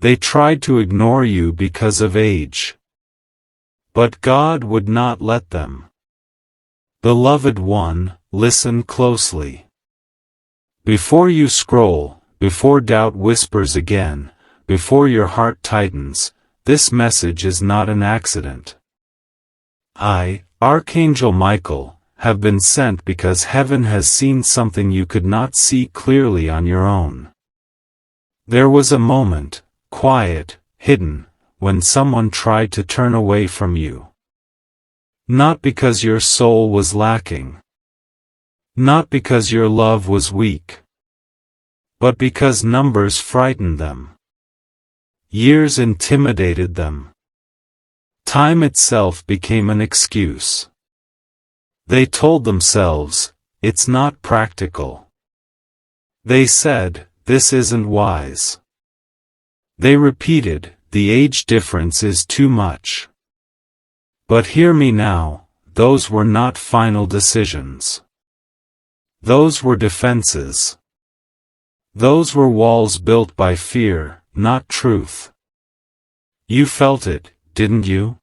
They tried to ignore you because of age. But God would not let them. Beloved one, listen closely. Before you scroll, before doubt whispers again, before your heart tightens, this message is not an accident. I, Archangel Michael, have been sent because heaven has seen something you could not see clearly on your own. There was a moment, quiet, hidden, when someone tried to turn away from you. Not because your soul was lacking. Not because your love was weak. But because numbers frightened them. Years intimidated them. Time itself became an excuse. They told themselves, it's not practical. They said, this isn't wise. They repeated, the age difference is too much. But hear me now, those were not final decisions. Those were defenses. Those were walls built by fear, not truth. You felt it, didn't you?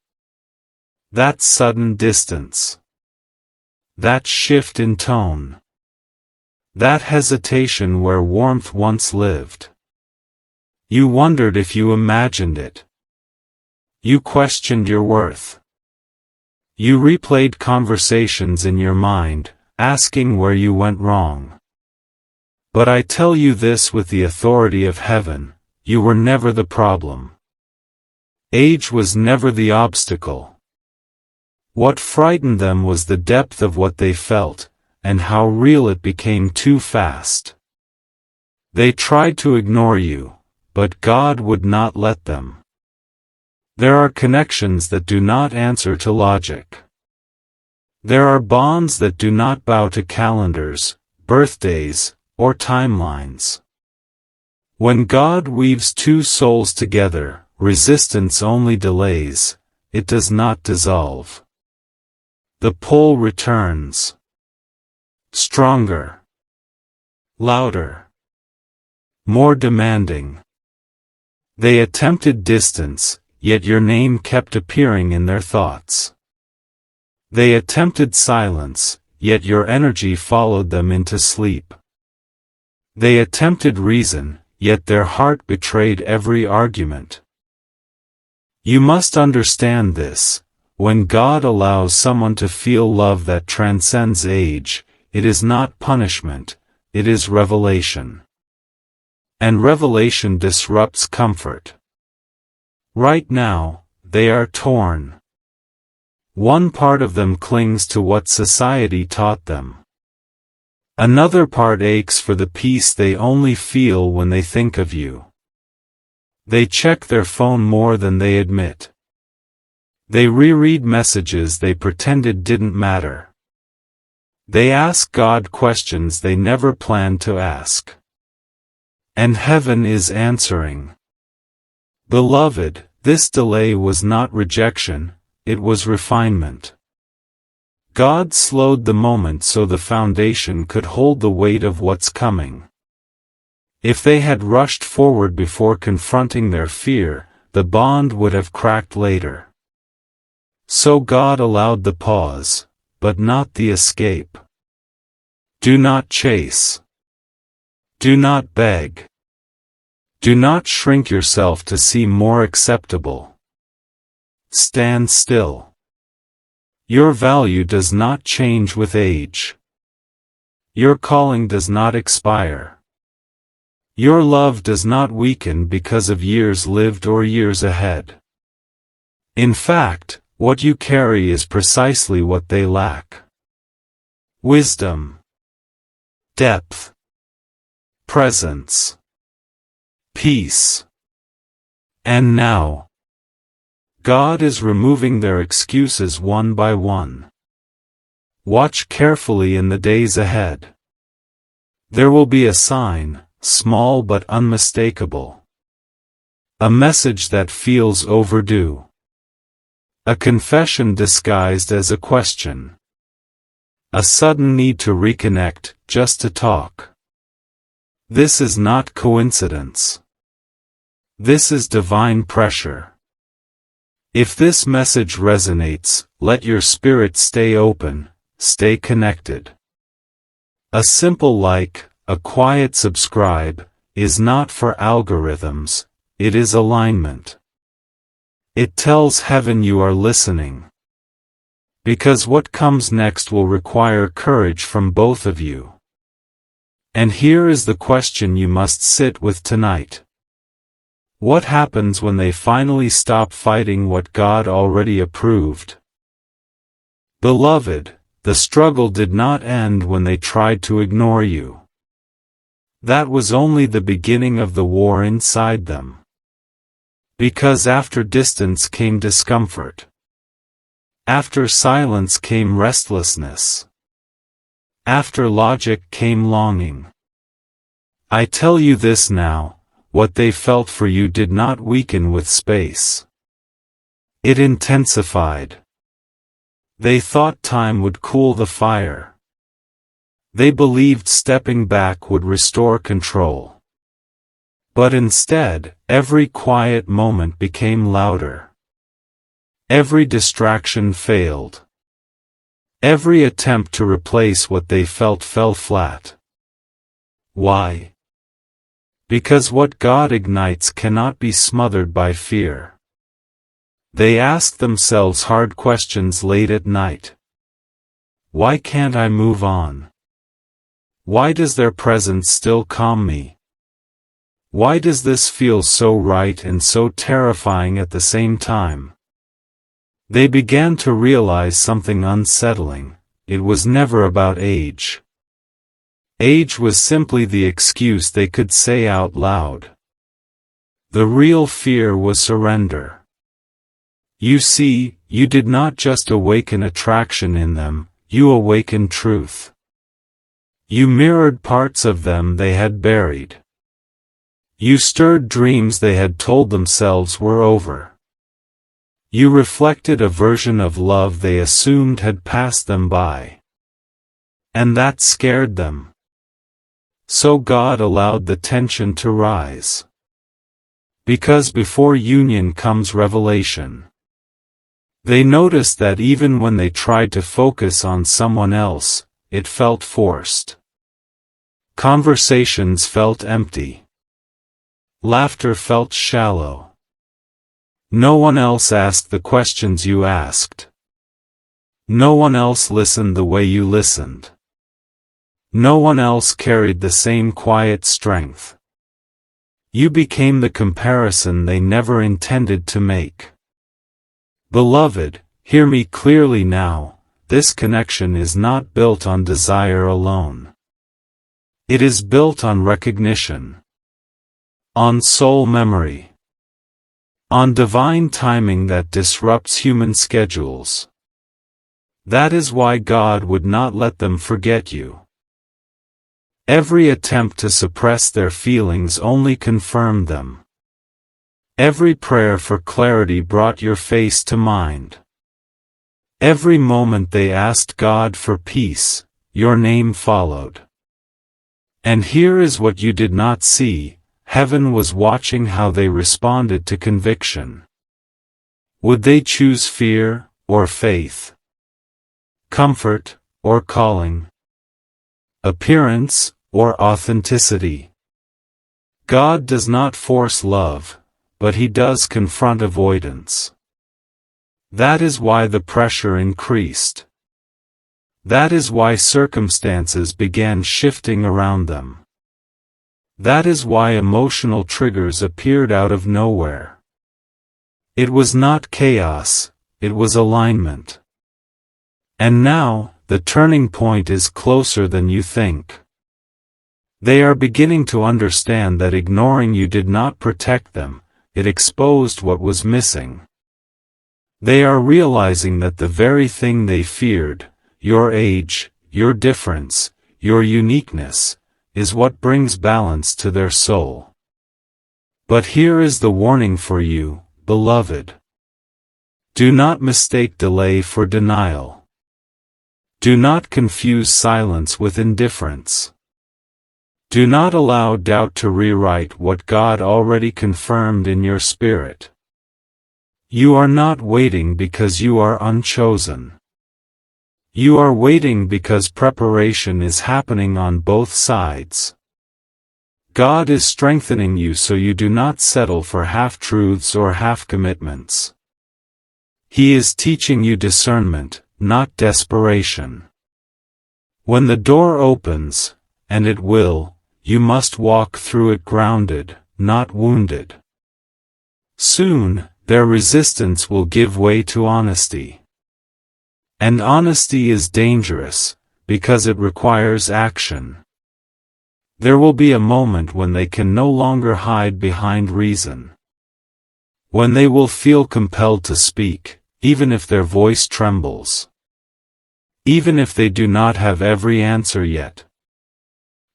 That sudden distance. That shift in tone. That hesitation where warmth once lived. You wondered if you imagined it. You questioned your worth. You replayed conversations in your mind, asking where you went wrong. But I tell you this with the authority of heaven, you were never the problem. Age was never the obstacle. What frightened them was the depth of what they felt, and how real it became too fast. They tried to ignore you, but God would not let them. There are connections that do not answer to logic. There are bonds that do not bow to calendars, birthdays, or timelines. When God weaves two souls together, resistance only delays, it does not dissolve. The pull returns. Stronger. Louder. More demanding. They attempted distance, yet your name kept appearing in their thoughts. They attempted silence, yet your energy followed them into sleep. They attempted reason, yet their heart betrayed every argument. You must understand this. When God allows someone to feel love that transcends age, it is not punishment, it is revelation. And revelation disrupts comfort. Right now, they are torn. One part of them clings to what society taught them. Another part aches for the peace they only feel when they think of you. They check their phone more than they admit. They reread messages they pretended didn't matter. They ask God questions they never planned to ask. And heaven is answering. Beloved, this delay was not rejection, it was refinement. God slowed the moment so the foundation could hold the weight of what's coming. If they had rushed forward before confronting their fear, the bond would have cracked later. So God allowed the pause, but not the escape. Do not chase. Do not beg. Do not shrink yourself to seem more acceptable. Stand still. Your value does not change with age. Your calling does not expire. Your love does not weaken because of years lived or years ahead. In fact, what you carry is precisely what they lack. Wisdom. Depth. Presence. Peace. And now, God is removing their excuses one by one. Watch carefully in the days ahead. There will be a sign, small but unmistakable. A message that feels overdue. A confession disguised as a question. A sudden need to reconnect, just to talk. This is not coincidence. This is divine pressure. If this message resonates, let your spirit stay open, stay connected. A simple like, a quiet subscribe, is not for algorithms, it is alignment. It tells heaven you are listening. Because what comes next will require courage from both of you. And here is the question you must sit with tonight. What happens when they finally stop fighting what God already approved? Beloved, the struggle did not end when they tried to ignore you. That was only the beginning of the war inside them. Because after distance came discomfort. After silence came restlessness. After logic came longing. I tell you this now, what they felt for you did not weaken with space. It intensified. They thought time would cool the fire. They believed stepping back would restore control. But instead, every quiet moment became louder. Every distraction failed. Every attempt to replace what they felt fell flat. Why? Because what God ignites cannot be smothered by fear. They asked themselves hard questions late at night. Why can't I move on? Why does their presence still calm me? Why does this feel so right and so terrifying at the same time? They began to realize something unsettling. It was never about age. Age was simply the excuse they could say out loud. The real fear was surrender. You see, you did not just awaken attraction in them, you awakened truth. You mirrored parts of them they had buried. You stirred dreams they had told themselves were over. You reflected a version of love they assumed had passed them by. And that scared them. So God allowed the tension to rise. Because before union comes revelation. They noticed that even when they tried to focus on someone else, it felt forced. Conversations felt empty. Laughter felt shallow. No one else asked the questions you asked. No one else listened the way you listened. No one else carried the same quiet strength. You became the comparison they never intended to make. Beloved, hear me clearly now, this connection is not built on desire alone. It is built on recognition. On soul memory. On divine timing that disrupts human schedules. That is why God would not let them forget you. Every attempt to suppress their feelings only confirmed them. Every prayer for clarity brought your face to mind. Every moment they asked God for peace, your name followed. And here is what you did not see, heaven was watching how they responded to conviction. Would they choose fear, or faith? Comfort, or calling? Appearance, or authenticity? God does not force love, but He does confront avoidance. That is why the pressure increased. That is why circumstances began shifting around them. That is why emotional triggers appeared out of nowhere. It was not chaos, it was alignment. And now, the turning point is closer than you think. They are beginning to understand that ignoring you did not protect them, it exposed what was missing. They are realizing that the very thing they feared, your age, your difference, your uniqueness, is what brings balance to their soul. But here is the warning for you, beloved. Do not mistake delay for denial. Do not confuse silence with indifference. Do not allow doubt to rewrite what God already confirmed in your spirit. You are not waiting because you are unchosen. You are waiting because preparation is happening on both sides. God is strengthening you so you do not settle for half-truths or half-commitments. He is teaching you discernment, not desperation. When the door opens, and it will, you must walk through it grounded, not wounded. Soon, their resistance will give way to honesty. And honesty is dangerous, because it requires action. There will be a moment when they can no longer hide behind reason. When they will feel compelled to speak, even if their voice trembles. Even if they do not have every answer yet.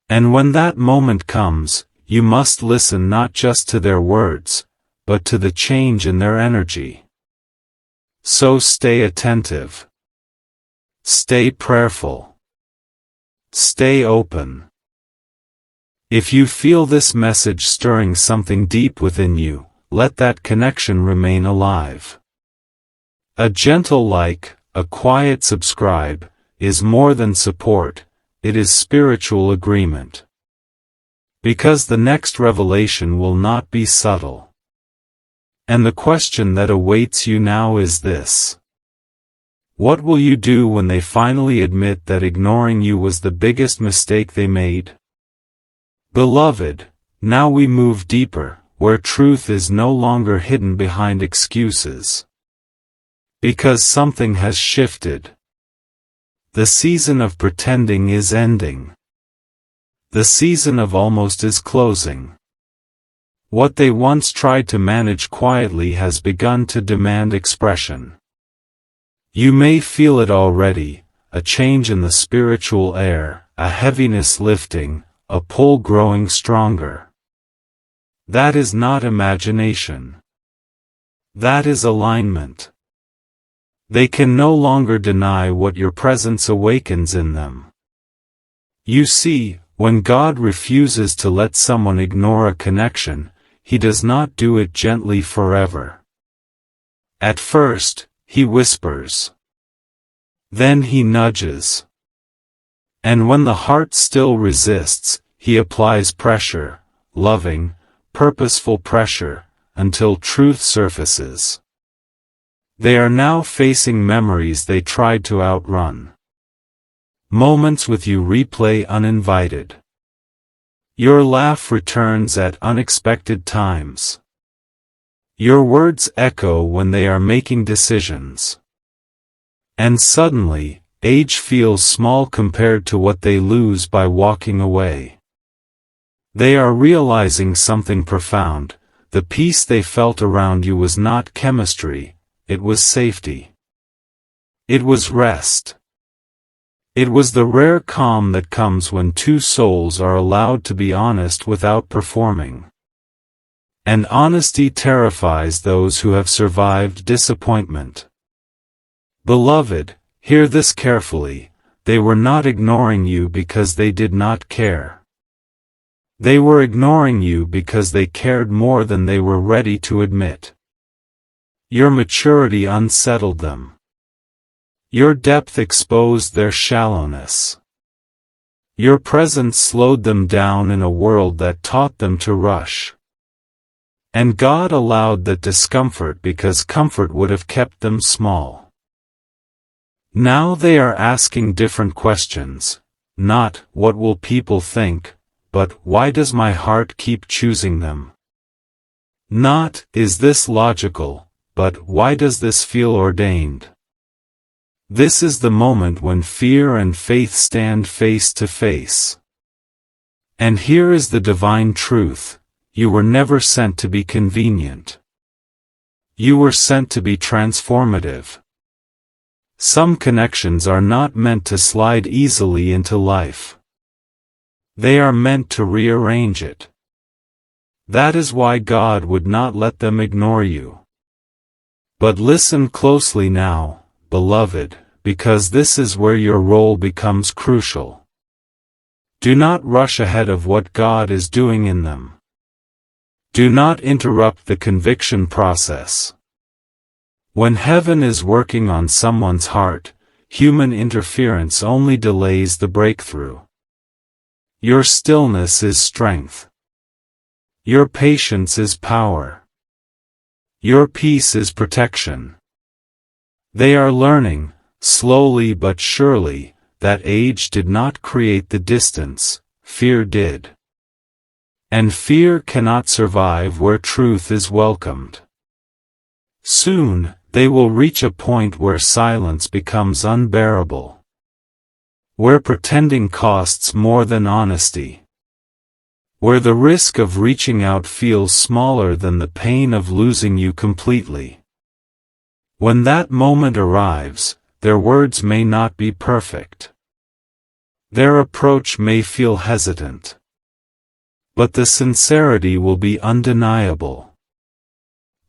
And when that moment comes, you must listen not just to their words, but to the change in their energy. So stay attentive. Stay prayerful. Stay open. If you feel this message stirring something deep within you, let that connection remain alive. A gentle like, a quiet subscribe, is more than support, it is spiritual agreement. Because the next revelation will not be subtle. And the question that awaits you now is this. What will you do when they finally admit that ignoring you was the biggest mistake they made? Beloved, now we move deeper, where truth is no longer hidden behind excuses. Because something has shifted. The season of pretending is ending. The season of almost is closing. What they once tried to manage quietly has begun to demand expression. You may feel it already, a change in the spiritual air, a heaviness lifting, a pull growing stronger. That is not imagination. That is alignment. They can no longer deny what your presence awakens in them. You see, when God refuses to let someone ignore a connection, He does not do it gently forever. At first, He whispers. Then He nudges. And when the heart still resists, He applies pressure, loving, purposeful pressure, until truth surfaces. They are now facing memories they tried to outrun. Moments with you replay uninvited. Your laugh returns at unexpected times. Your words echo when they are making decisions. And suddenly, age feels small compared to what they lose by walking away. They are realizing something profound. The peace they felt around you was not chemistry, it was safety. It was rest. It was the rare calm that comes when two souls are allowed to be honest without performing. And honesty terrifies those who have survived disappointment. Beloved, hear this carefully, they were not ignoring you because they did not care. They were ignoring you because they cared more than they were ready to admit. Your maturity unsettled them. Your depth exposed their shallowness. Your presence slowed them down in a world that taught them to rush. And God allowed that discomfort because comfort would have kept them small. Now they are asking different questions, not, what will people think, but, why does my heart keep choosing them? Not, is this logical, but, why does this feel ordained? This is the moment when fear and faith stand face to face. And here is the divine truth, you were never sent to be convenient. You were sent to be transformative. Some connections are not meant to slide easily into life. They are meant to rearrange it. That is why God would not let them ignore you. But listen closely now, beloved, because this is where your role becomes crucial. Do not rush ahead of what God is doing in them. Do not interrupt the conviction process. When heaven is working on someone's heart, human interference only delays the breakthrough. Your stillness is strength. Your patience is power. Your peace is protection. They are learning, slowly but surely, that age did not create the distance, fear did. And fear cannot survive where truth is welcomed. Soon, they will reach a point where silence becomes unbearable. Where pretending costs more than honesty. Where the risk of reaching out feels smaller than the pain of losing you completely. When that moment arrives, their words may not be perfect. Their approach may feel hesitant. But the sincerity will be undeniable.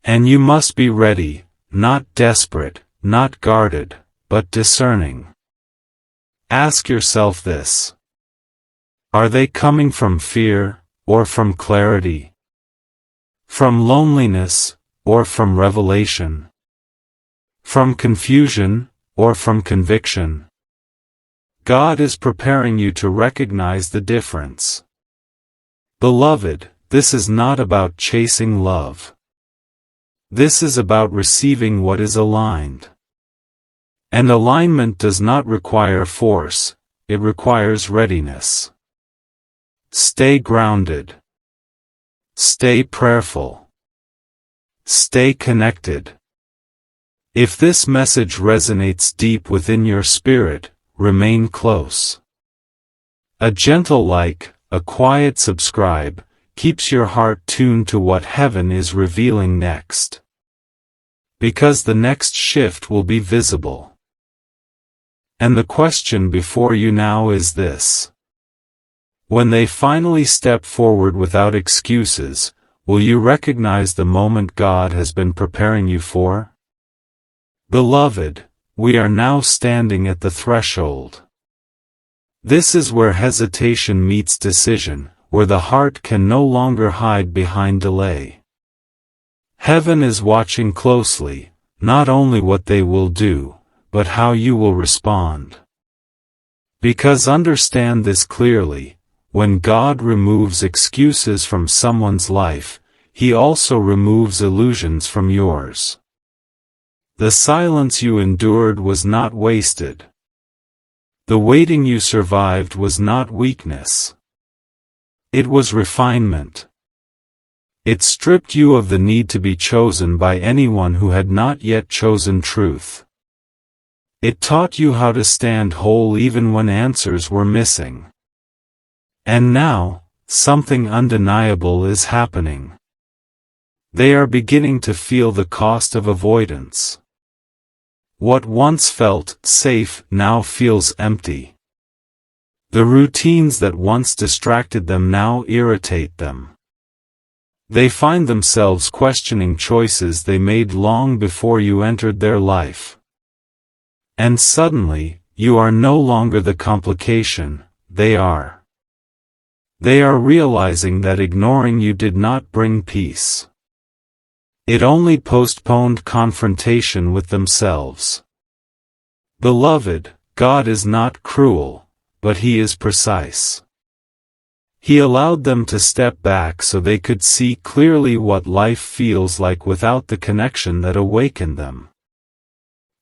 And you must be ready, not desperate, not guarded, but discerning. Ask yourself this. Are they coming from fear, or from clarity? From loneliness, or from revelation? From confusion, or from conviction? God is preparing you to recognize the difference. Beloved, this is not about chasing love. This is about receiving what is aligned. And alignment does not require force, it requires readiness. Stay grounded. Stay prayerful. Stay connected. If this message resonates deep within your spirit, remain close. A gentle like, a quiet subscribe, keeps your heart tuned to what heaven is revealing next. Because the next shift will be visible. And the question before you now is this. When they finally step forward without excuses, will you recognize the moment God has been preparing you for? Beloved, we are now standing at the threshold. This is where hesitation meets decision, where the heart can no longer hide behind delay. Heaven is watching closely, not only what they will do, but how you will respond. Because understand this clearly, when God removes excuses from someone's life, He also removes illusions from yours. The silence you endured was not wasted. The waiting you survived was not weakness. It was refinement. It stripped you of the need to be chosen by anyone who had not yet chosen truth. It taught you how to stand whole even when answers were missing. And now, something undeniable is happening. They are beginning to feel the cost of avoidance. What once felt safe now feels empty. The routines that once distracted them now irritate them. They find themselves questioning choices they made long before you entered their life. And suddenly, you are no longer the complication, they are. They are realizing that ignoring you did not bring peace. It only postponed confrontation with themselves. Beloved, God is not cruel, but He is precise. He allowed them to step back so they could see clearly what life feels like without the connection that awakened them.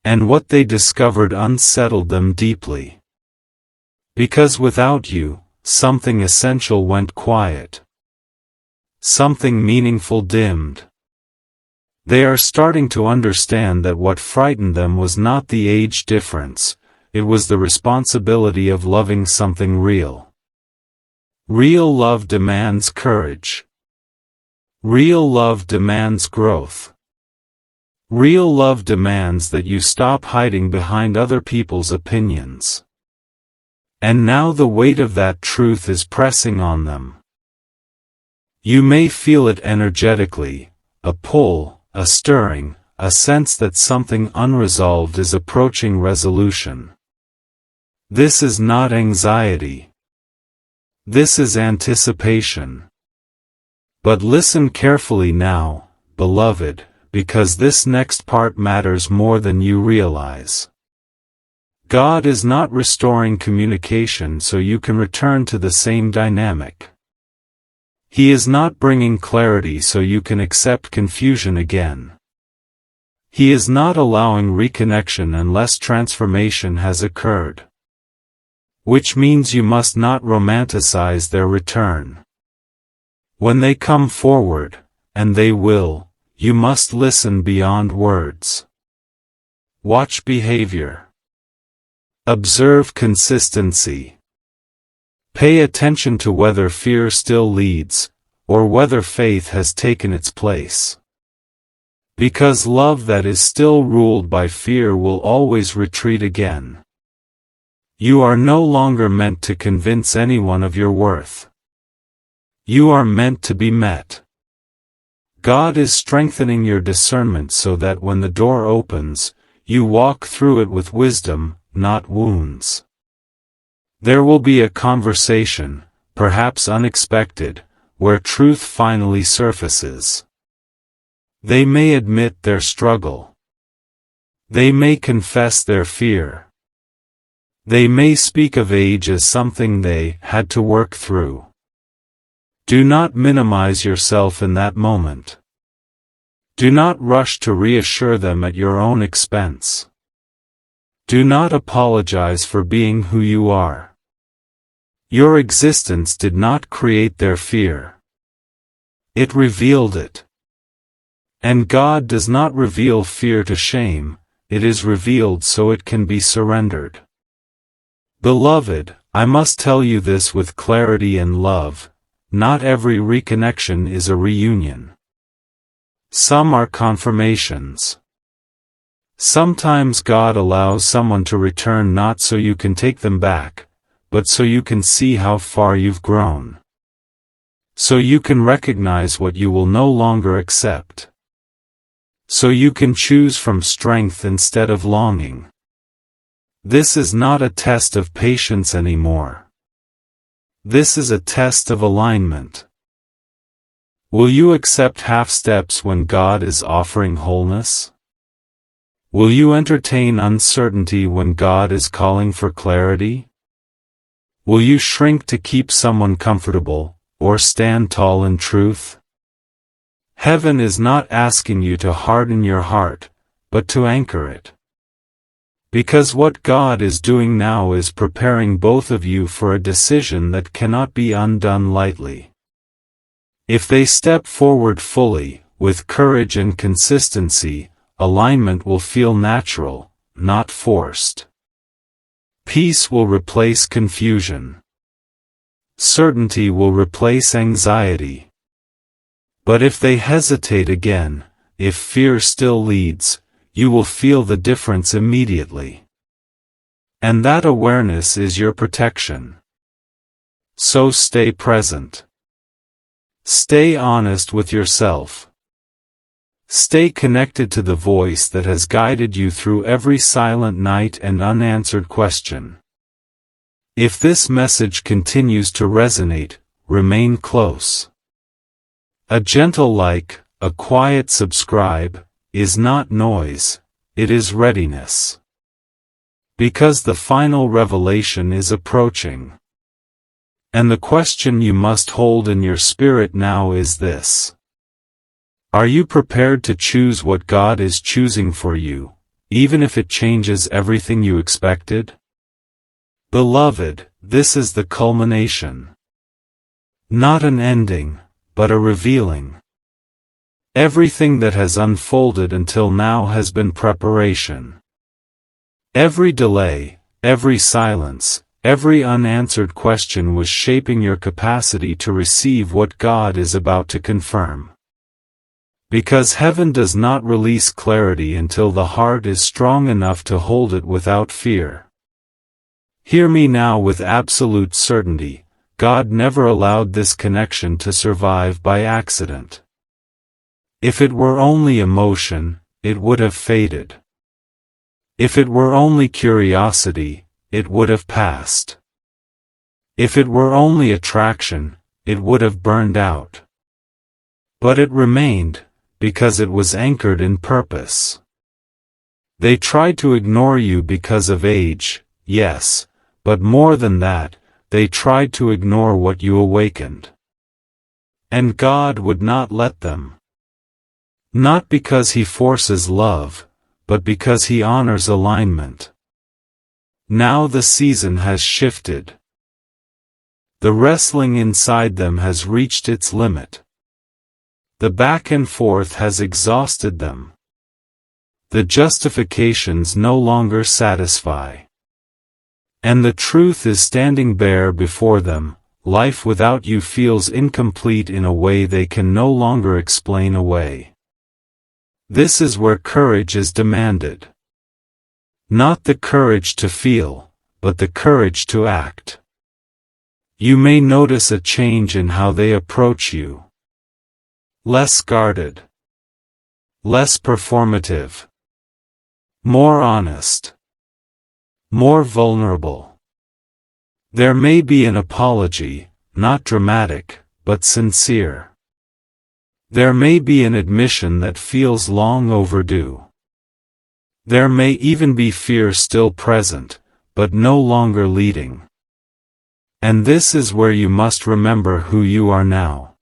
And what they discovered unsettled them deeply. Because without you, something essential went quiet. Something meaningful dimmed. They are starting to understand that what frightened them was not the age difference, it was the responsibility of loving something real. Real love demands courage. Real love demands growth. Real love demands that you stop hiding behind other people's opinions. And now the weight of that truth is pressing on them. You may feel it energetically, a pull, a stirring, a sense that something unresolved is approaching resolution. This is not anxiety. This is anticipation. But listen carefully now, beloved, because this next part matters more than you realize. God is not restoring communication so you can return to the same dynamic. He is not bringing clarity so you can accept confusion again. He is not allowing reconnection unless transformation has occurred. Which means you must not romanticize their return. When they come forward, and they will, you must listen beyond words. Watch behavior. Observe consistency. Pay attention to whether fear still leads, or whether faith has taken its place. Because love that is still ruled by fear will always retreat again. You are no longer meant to convince anyone of your worth. You are meant to be met. God is strengthening your discernment so that when the door opens, you walk through it with wisdom, not wounds. There will be a conversation, perhaps unexpected, where truth finally surfaces. They may admit their struggle. They may confess their fear. They may speak of age as something they had to work through. Do not minimize yourself in that moment. Do not rush to reassure them at your own expense. Do not apologize for being who you are. Your existence did not create their fear. It revealed it. And God does not reveal fear to shame, it is revealed so it can be surrendered. Beloved, I must tell you this with clarity and love, not every reconnection is a reunion. Some are confirmations. Sometimes God allows someone to return not so you can take them back, but so you can see how far you've grown. So you can recognize what you will no longer accept. So you can choose from strength instead of longing. This is not a test of patience anymore. This is a test of alignment. Will you accept half steps when God is offering wholeness? Will you entertain uncertainty when God is calling for clarity? Will you shrink to keep someone comfortable, or stand tall in truth? Heaven is not asking you to harden your heart, but to anchor it. Because what God is doing now is preparing both of you for a decision that cannot be undone lightly. If they step forward fully, with courage and consistency, alignment will feel natural, not forced. Peace will replace confusion. Certainty will replace anxiety. But if they hesitate again, if fear still leads, you will feel the difference immediately. And that awareness is your protection. So stay present. Stay honest with yourself. Stay connected to the voice that has guided you through every silent night and unanswered question. If this message continues to resonate, remain close. A gentle like, a quiet subscribe, is not noise, it is readiness. Because the final revelation is approaching. And the question you must hold in your spirit now is this. Are you prepared to choose what God is choosing for you, even if it changes everything you expected? Beloved, this is the culmination. Not an ending, but a revealing. Everything that has unfolded until now has been preparation. Every delay, every silence, every unanswered question was shaping your capacity to receive what God is about to confirm. Because heaven does not release clarity until the heart is strong enough to hold it without fear. Hear me now with absolute certainty. God never allowed this connection to survive by accident. If it were only emotion, it would have faded. If it were only curiosity, it would have passed. If it were only attraction, it would have burned out. But it remained, because it was anchored in purpose. They tried to ignore you because of age, yes, but more than that, they tried to ignore what you awakened. And God would not let them. Not because He forces love, but because He honors alignment. Now the season has shifted. The wrestling inside them has reached its limit. The back and forth has exhausted them. The justifications no longer satisfy. And the truth is standing bare before them. Life without you feels incomplete in a way they can no longer explain away. This is where courage is demanded. Not the courage to feel, but the courage to act. You may notice a change in how they approach you. Less guarded. Less performative. More honest. More vulnerable. There may be an apology, not dramatic, but sincere. There may be an admission that feels long overdue. There may even be fear still present, but no longer leading. And this is where you must remember who you are now.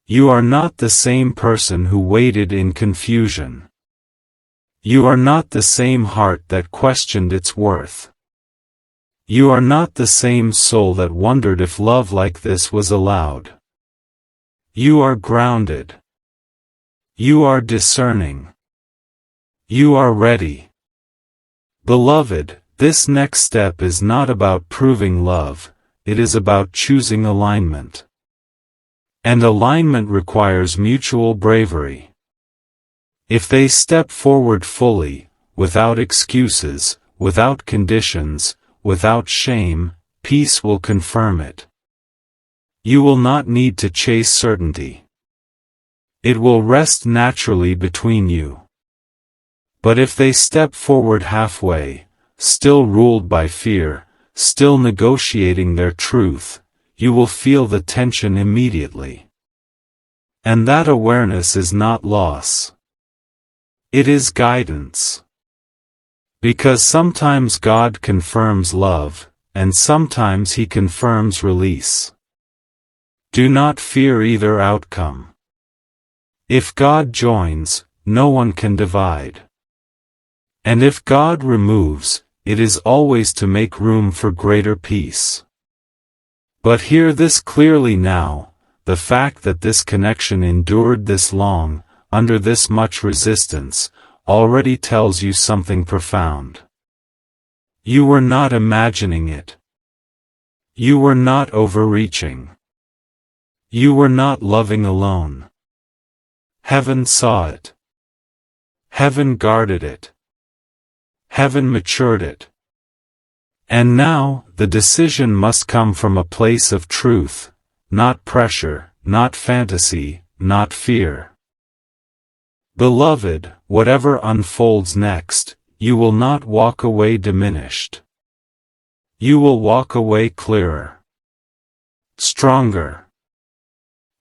You are not the same person who waited in confusion. You are not the same heart that questioned its worth. You are not the same soul that wondered if love like this was allowed. You are grounded. You are discerning. You are ready. Beloved, this next step is not about proving love, it is about choosing alignment. And alignment requires mutual bravery. If they step forward fully, without excuses, without conditions, without shame, peace will confirm it. You will not need to chase certainty. It will rest naturally between you. But if they step forward halfway, still ruled by fear, still negotiating their truth, you will feel the tension immediately. And that awareness is not loss. It is guidance. Because sometimes God confirms love, and sometimes He confirms release. Do not fear either outcome. If God joins, no one can divide. And if God removes, it is always to make room for greater peace. But hear this clearly now, the fact that this connection endured this long, under this much resistance, already tells you something profound. You were not imagining it. You were not overreaching. You were not loving alone. Heaven saw it. Heaven guarded it. Heaven matured it. And now, the decision must come from a place of truth, not pressure, not fantasy, not fear. Beloved, whatever unfolds next, you will not walk away diminished. You will walk away clearer. Stronger.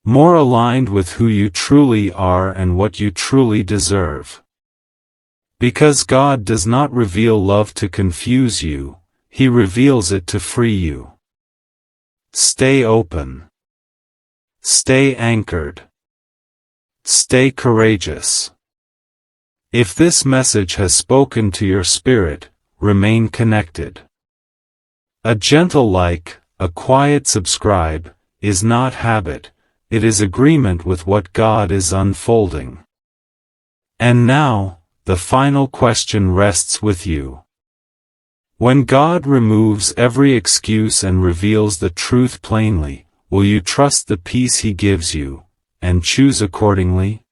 More aligned with who you truly are and what you truly deserve. Because God does not reveal love to confuse you, He reveals it to free you. Stay open. Stay anchored. Stay courageous. If this message has spoken to your spirit, remain connected. A gentle like, a quiet subscribe, is not habit, it is agreement with what God is unfolding. And now, the final question rests with you. When God removes every excuse and reveals the truth plainly, will you trust the peace He gives you, and choose accordingly?